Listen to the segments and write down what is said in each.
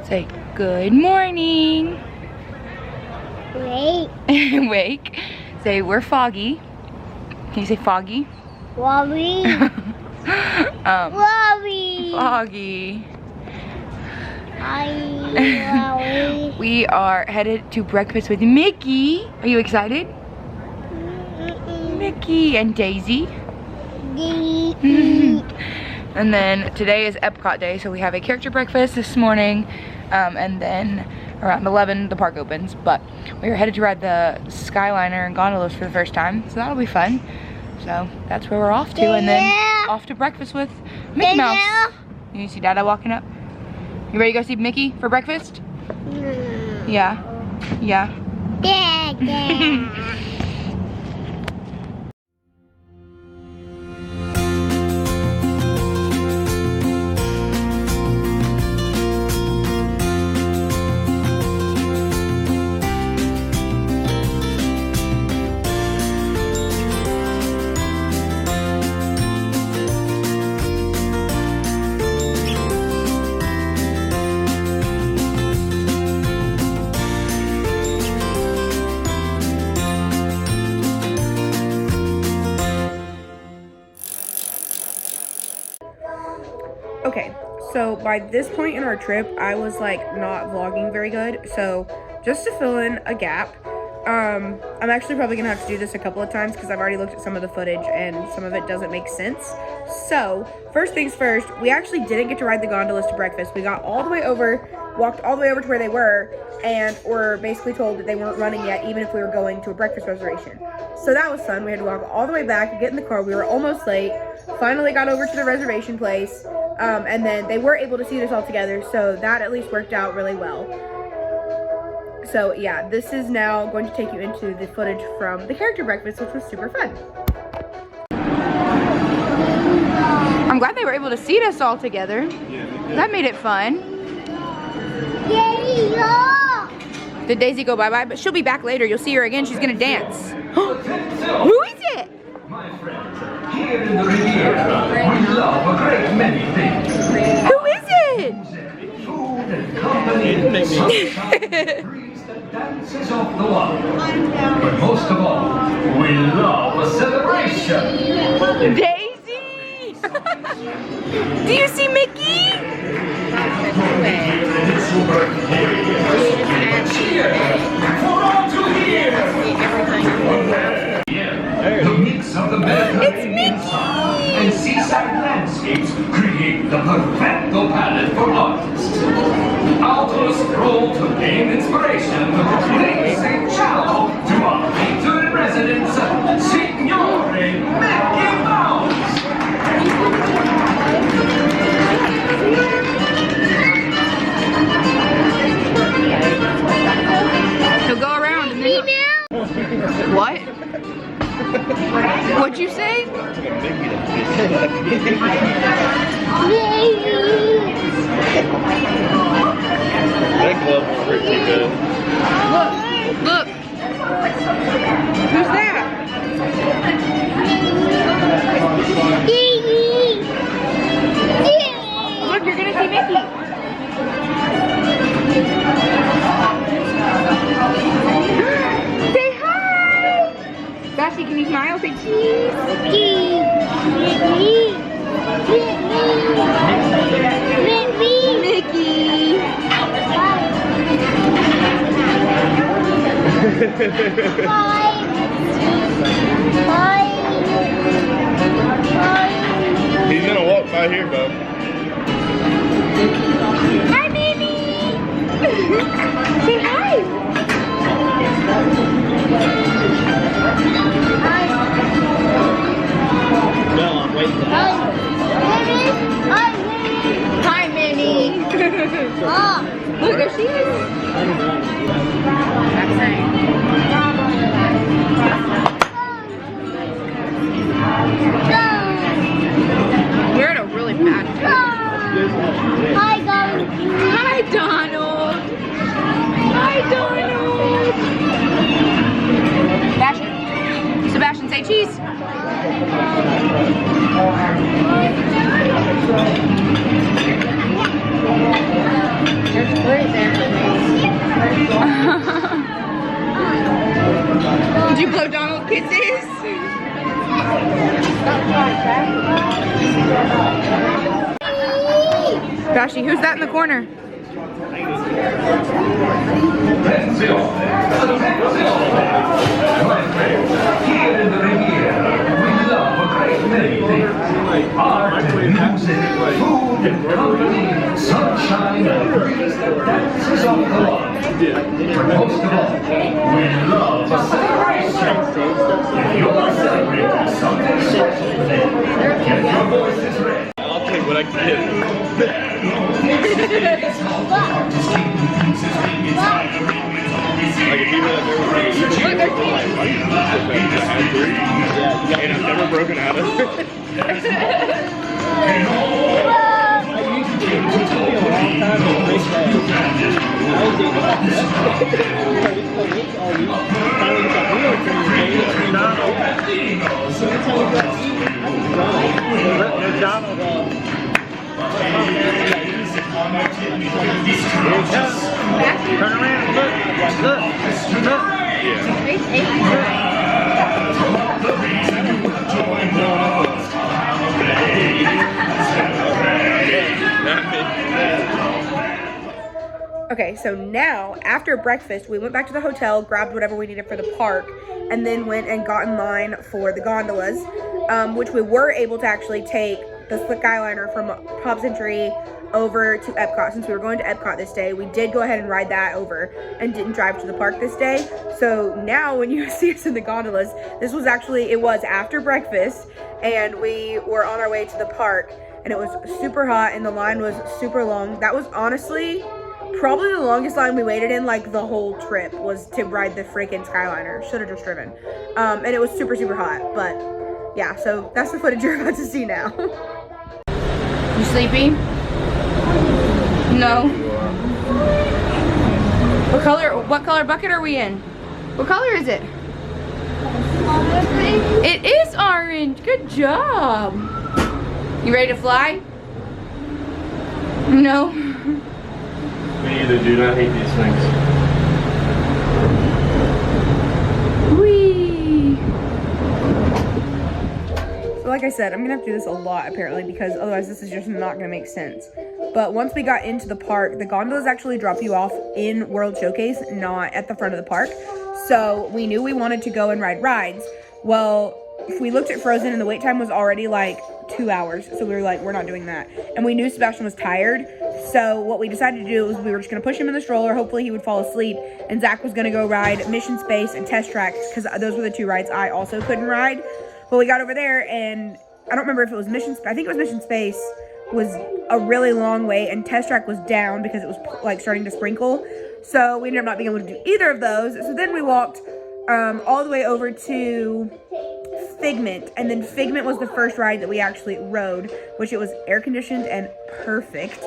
Say good morning. Wait. Wake. Say we're foggy. Can you say foggy? Wobby. Wobby. Foggy. Hi, We are headed to breakfast with Mickey. Are you excited? Mickey and Daisy. And then today is Epcot day, so we have a character breakfast this morning, and then around 11 the park opens. But we are headed to ride the Skyliner and gondolas for the first time, so that'll be fun. So that's where we're off to, and then off to breakfast with Mickey Mouse. You see Dada walking up? You ready to go see Mickey for breakfast? Yeah. Yeah. Okay, so by this point in our trip, I was like not vlogging very good. So just to fill in a gap, I'm actually probably gonna have to do this a couple of times because I've already looked at some of the footage and some of it doesn't make sense. So first things first, we actually didn't get to ride the gondolas to breakfast. We got all the way over, walked all the way over to where they were, and were basically told that they weren't running yet, even if we were going to a breakfast reservation. So that was fun. We had to walk all the way back, get in the car. We were almost late. Finally got over to the reservation place, and then they were able to seat us all together, so that at least worked out really well. So yeah, this is now going to take you into the footage from the character breakfast, which was super fun. I'm glad they were able to seat us all together. That made it fun. Did Daisy go bye-bye? But she'll be back later. You'll see her again. She's gonna dance. Who is it? My friends, here in the Riviera, we love a great many things. Who is it? Food and company, sunshine, breeze that dances off the water. But most of all, we love a celebration. Daisy! Do you see Mickey? It's your birthday. Cheers for all to hear. The mix of the Mediterranean sun and seaside landscapes create the perfecto palette for artists. Out on a stroll to gain inspiration, please say ciao to our painter in residence, Signore Mickey Mouse. He'll go around and then what? What'd you say? That glove was pretty good. Look. Who's that? Look, you're gonna see Mickey. Say hi! Bashy, can you smile? Say cheese. Mickey. He's gonna walk by here, bud. Hi, baby. Say hi. No, I'm waiting for that. Hi, Minnie. Look, there she is. We're in a really bad mood. Hi, Donald. Hi, Donald. Hi, Donald. Sebastian, say cheese. There's three. You blow Donald kisses? Goshi, who's that in the corner? Here in the Riviera, we love a great many things. Art and music, food and company, sunshine and breeze that dances off the lawn. But most of all, we love a celebration. If you're celebrating something special today, get your voices ready. I'll take what I can get. Like if you know that and I've never broken out of it. Turn around, look. Okay, so now, after breakfast, we went back to the hotel, grabbed whatever we needed for the park, and then went and got in line for the gondolas, which we were able to actually take the Skyliner from Pop Century over to Epcot. Since we were going to Epcot this day, we did go ahead and ride that over and didn't drive to the park this day. So now when you see us in the gondolas, this was actually, it was after breakfast, and we were on our way to the park, and it was super hot, and the line was super long. That was honestly probably the longest line we waited in, like, the whole trip, was to ride the freaking Skyliner. Should have just driven. And it was super, super hot, but yeah, so that's the footage you're about to see now. You sleepy? No. What color bucket are we in? What color is it? It is orange. Good job. You ready to fly? No. Me either, dude. I hate these things. Whee! So like I said, I'm gonna have to do this a lot apparently, because otherwise this is just not gonna make sense. But once we got into the park, the gondolas actually drop you off in World Showcase, not at the front of the park. So we knew we wanted to go and ride rides. Well, if we looked at Frozen and the wait time was already like 2 hours. So we were like, we're not doing that. And we knew Sebastian was tired. So what we decided to do was we were just gonna push him in the stroller. Hopefully he would fall asleep. And Zach was gonna go ride Mission Space and Test Track, because those were the two rides I also couldn't ride. But we got over there, and I don't remember if it was I think it was Mission Space was a really long wait, and Test Track was down because it was like starting to sprinkle. So we ended up not being able to do either of those. So then we walked all the way over to Figment, and then Figment was the first ride that we actually rode, which it was air conditioned and perfect.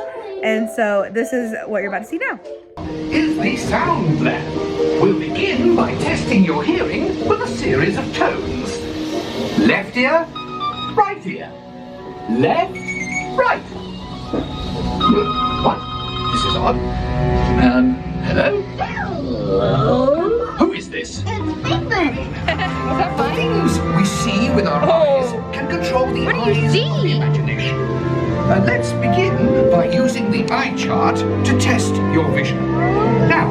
And so this is what you're about to see now. Is the sound lab. We'll begin by testing your hearing with a series of tones. Left ear, right ear. Left, right. What? This is odd. Hello? Hello? Who is this? It's Figment. The things we see with our eyes can control the What do you eyes see? of the imagination. Let's begin by using the eye chart to test your vision. Now,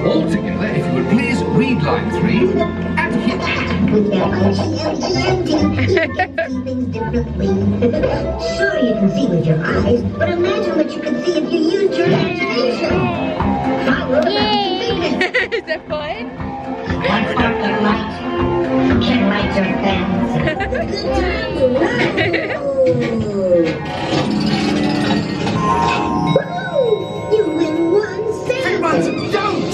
all together, if you would please read line 3 and hit. With your eyes, you can see things differently. Sure, you can see with your eyes, but imagine what you could see if you used your imagination. Power of Figment. Is that fun? One sparkling light can light your fancy. You win 1 cent. Figment, don't!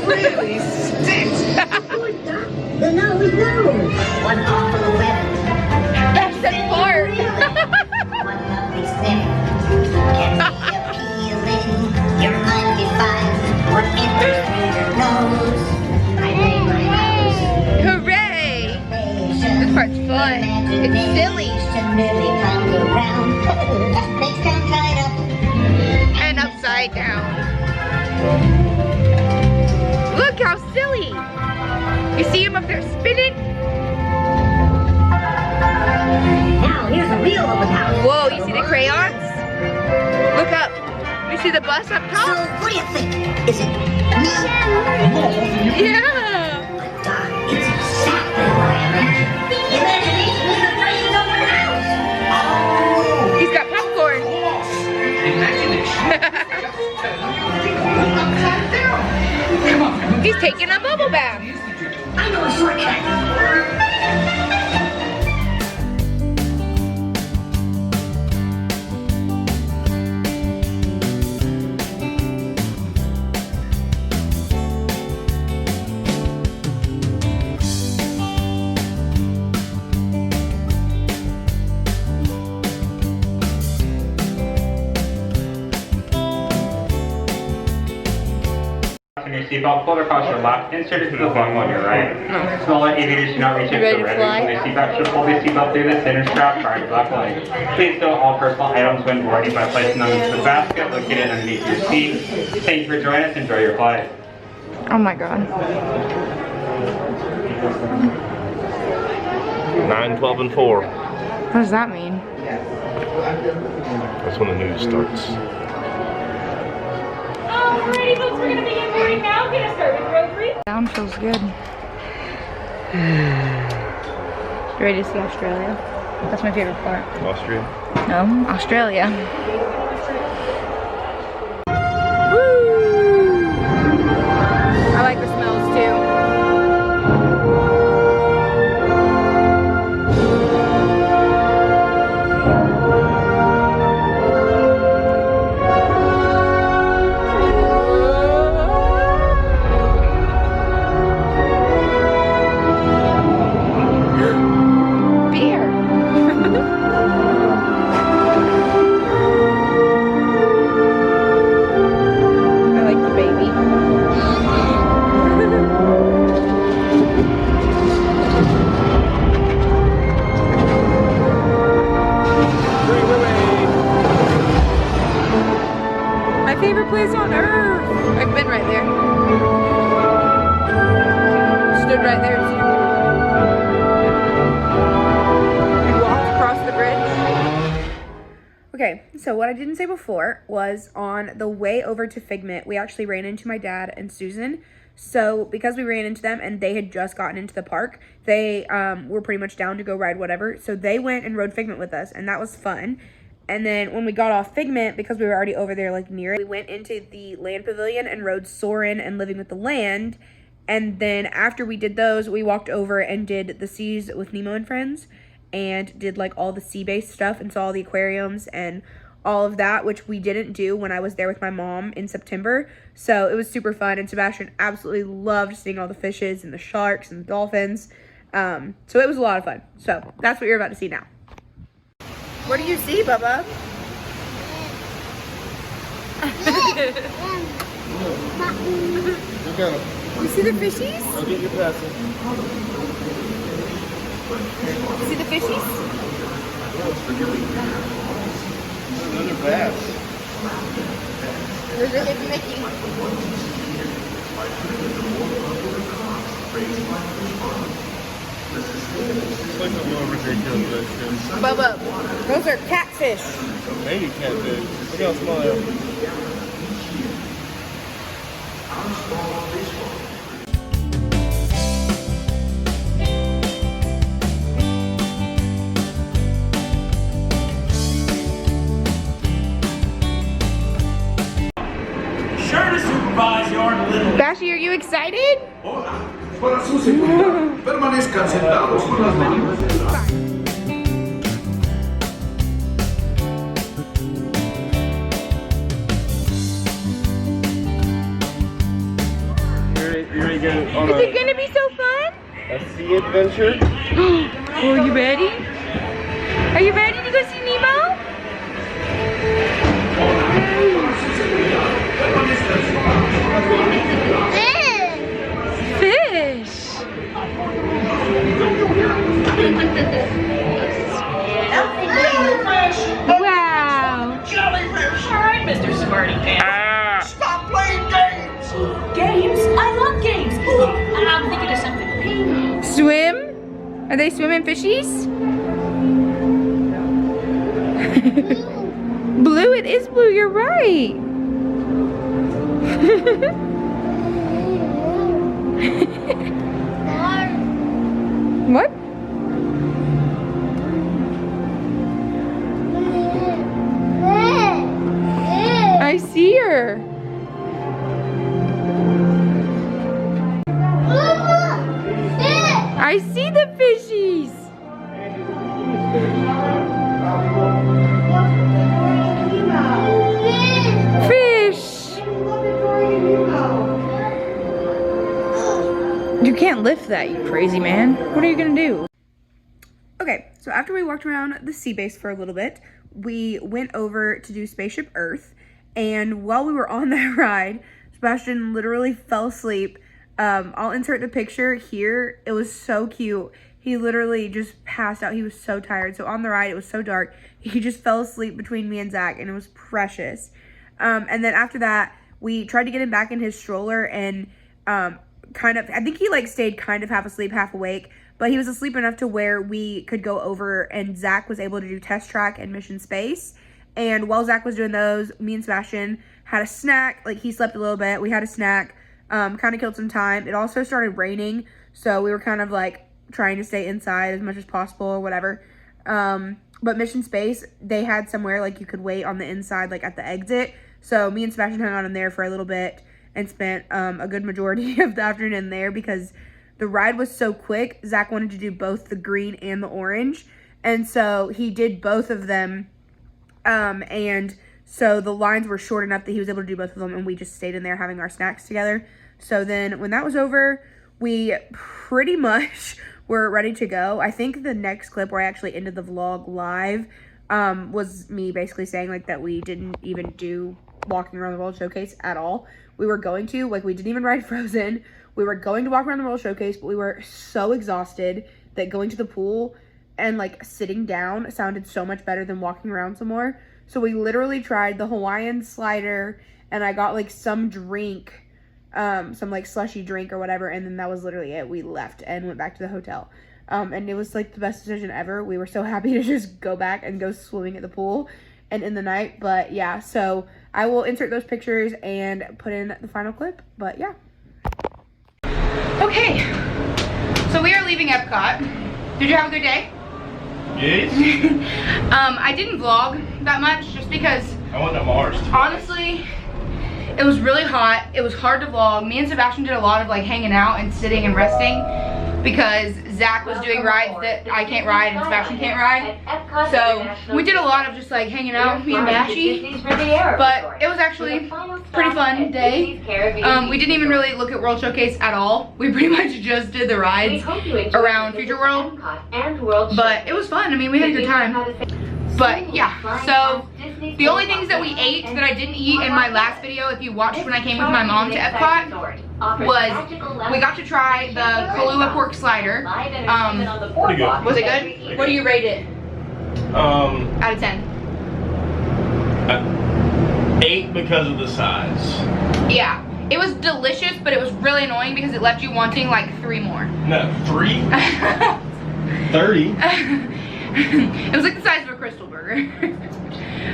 Really stinks! The nose knows. One awful event. That's the part. One lovely sniff can be appealing. Your mind defies what enters through your nose. I lay my nose. Hooray! This part's fun. It's silly. Nearly comes around. Makes down right up. And upside down. up there spinning. Now, here's a real open house. Whoa, you see the crayons? Look up. You see the bus up So, top? what do you think? Is it me? Yeah. It's exactly what I imagined. Imagination is the brains of the house. Oh! He's got popcorn. He's taking a bubble bath. I know a shortcut. Fasten your seatbelt, pull it across your lap, insert it to the bung on your right. Smaller aviators do not reach into the red from the seatbelt. Should pull the seatbelt through the center strap prior to buckling. Please stow all personal items when boarding by placing them into the basket located underneath your seat. Thank you for joining us. Enjoy your flight. Oh my god. 9, 12, and 4. What does that mean? That's when the news starts. Alrighty, folks, we're gonna begin boarding now. Gonna start with row 3. Sound feels good. You ready to see Australia? That's my favorite part. Austria. No, Australia. I like the smells too. Beer. I like the baby. My favorite place on earth. I've been right there. Stood right there too. We walked across the bridge. Okay, so what I didn't say before was on the way over to Figment, we actually ran into my dad and Susan. So because we ran into them and they had just gotten into the park, they were pretty much down to go ride whatever. So they went and rode Figment with us, and that was fun. And then when we got off Figment, because we were already over there like near it, we went into the land pavilion and rode Soarin and Living with the Land. And then after we did those, we walked over and did the Seas with Nemo and Friends and did like all the sea-based stuff and saw all the aquariums and all of that, which we didn't do when I was there with my mom in September. So it was super fun, and Sebastian absolutely loved seeing all the fishes and the sharks and the dolphins. So it was a lot of fun. So that's what you're about to see now. What do you see, Bubba? You see the fishies? I'll get your passing. You see the fishies? Another bass. There's a hidden Mickey. It's like a little ridiculous. Bubba, those are catfish. Maybe catfish. Look how small they are. Sure to supervise your little. Bashi, are you excited? Hola, para su seguridad, permanezcan sentados con las manos. You ready to go on Is it gonna be so fun? a sea adventure? Oh, are you ready? Are you ready to go see Nemo? Fish. Wow. Jellyfish! Alright, Mr. Smarty Pants. Stop playing games! Games? I love games! I'm thinking of something pink. Are they swimming fishies? Blue, it is blue, you're right. What? I see her. I see the fishies. Fish. You can't lift that, you crazy man. What are you gonna do? Okay, so after we walked around the sea base for a little bit, we went over to do Spaceship Earth, and while we were on that ride, Sebastian literally fell asleep. I'll insert the picture here. It was so cute. He literally just passed out. He was so tired. So on the ride, it was so dark. He just fell asleep between me and Zach, and it was precious. And then after that, we tried to get him back in his stroller, and I think he like stayed kind of half asleep, half awake, but he was asleep enough to where we could go over, and Zach was able to do Test Track and Mission Space. And while Zach was doing those, me and Sebastian had a snack. Like, he slept a little bit. We had a snack, kind of killed some time. It also started raining, so we were kind of like trying to stay inside as much as possible or whatever. But Mission Space, they had somewhere like you could wait on the inside, like at the exit. So me and Sebastian hung out in there for a little bit and spent a good majority of the afternoon there because the ride was so quick. Zach wanted to do both the green and the orange, and so he did both of them. And so the lines were short enough that he was able to do both of them, and we just stayed in there having our snacks together. So then when that was over, we pretty much were ready to go. I think the next clip where I actually ended the vlog live was me basically saying like that we didn't even do walking around the World Showcase at all. We were going to, like, we didn't even ride Frozen. We were going to walk around the World Showcase, but we were so exhausted that going to the pool and like sitting down sounded so much better than walking around some more. So we literally tried the Hawaiian slider, and I got like some drink, some like slushy drink or whatever, and then that was literally it. We left and went back to the hotel. And it was like the best decision ever. We were so happy to just go back and go swimming at the pool and in the night. But yeah, so I will insert those pictures and put in the final clip, but yeah. Okay, so we are leaving Epcot. Did you have a good day? Yes. I didn't vlog that much just because I went to Mars. honestly, it was really hot. It was hard to vlog. Me and Sebastian did a lot of like hanging out and sitting and resting because Zach was doing rides that I can't ride and Sebastian can't ride. So we did a lot of just like hanging out, me and Bashy. But it was actually a pretty fun day. We didn't even really look at World Showcase at all. We pretty much just did the rides around Future World. But it was fun. I mean, we had a good time. But yeah, so the only things that we ate that I didn't eat in my last video, if you watched when I came with my mom to Epcot, was we got to try the Kahlua pork slider. Pretty good. Was it good? What do you rate it? Out of 10. 8 because of the size. Yeah, it was delicious, but it was really annoying because it left you wanting like 3 more. No, 3? 30. It was like the size of a Crystal Burger.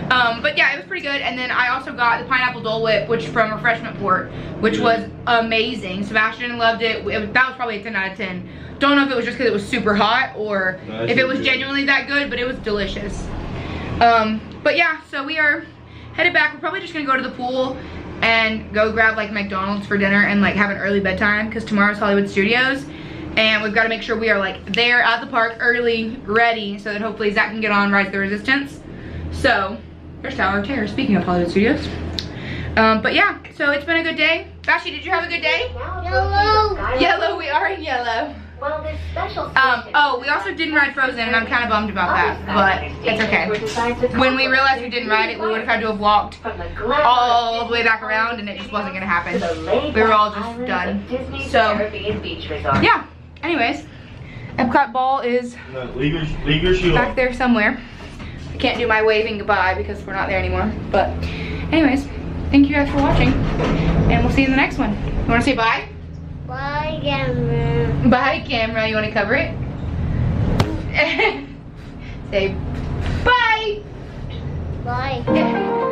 But yeah, it was pretty good. And then I also got the pineapple Dole Whip, which from Refreshment Port, which was amazing. Sebastian loved it. That was probably a 10 out of 10. Don't know if it was just because it was super hot or if it was genuinely that good, but it was delicious. But yeah, so we are headed back. We're probably just gonna go to the pool and go grab like McDonald's for dinner and like have an early bedtime because tomorrow's Hollywood Studios. And we've got to make sure we are like there at the park early, ready, so that hopefully Zach can get on Rise of the Resistance. So, there's Tower of Terror, speaking of Hollywood Studios. But yeah, so it's been a good day. Bashi, did you have a good day? Yellow. Yellow, we are in yellow. Well, this special oh, we also didn't ride Frozen, and I'm kind of bummed about that, but it's okay. When we realized we didn't ride it, we would have had to have walked all the way back around, and it just wasn't going to happen. We were all just done. So, yeah. Anyways, Epcot ball is Leave your shoe back there somewhere. I can't do my waving goodbye because we're not there anymore. But anyways, thank you guys for watching, and we'll see you in the next one. You want to say bye? Bye, camera. Bye, camera. You want to cover it? Say bye. Bye.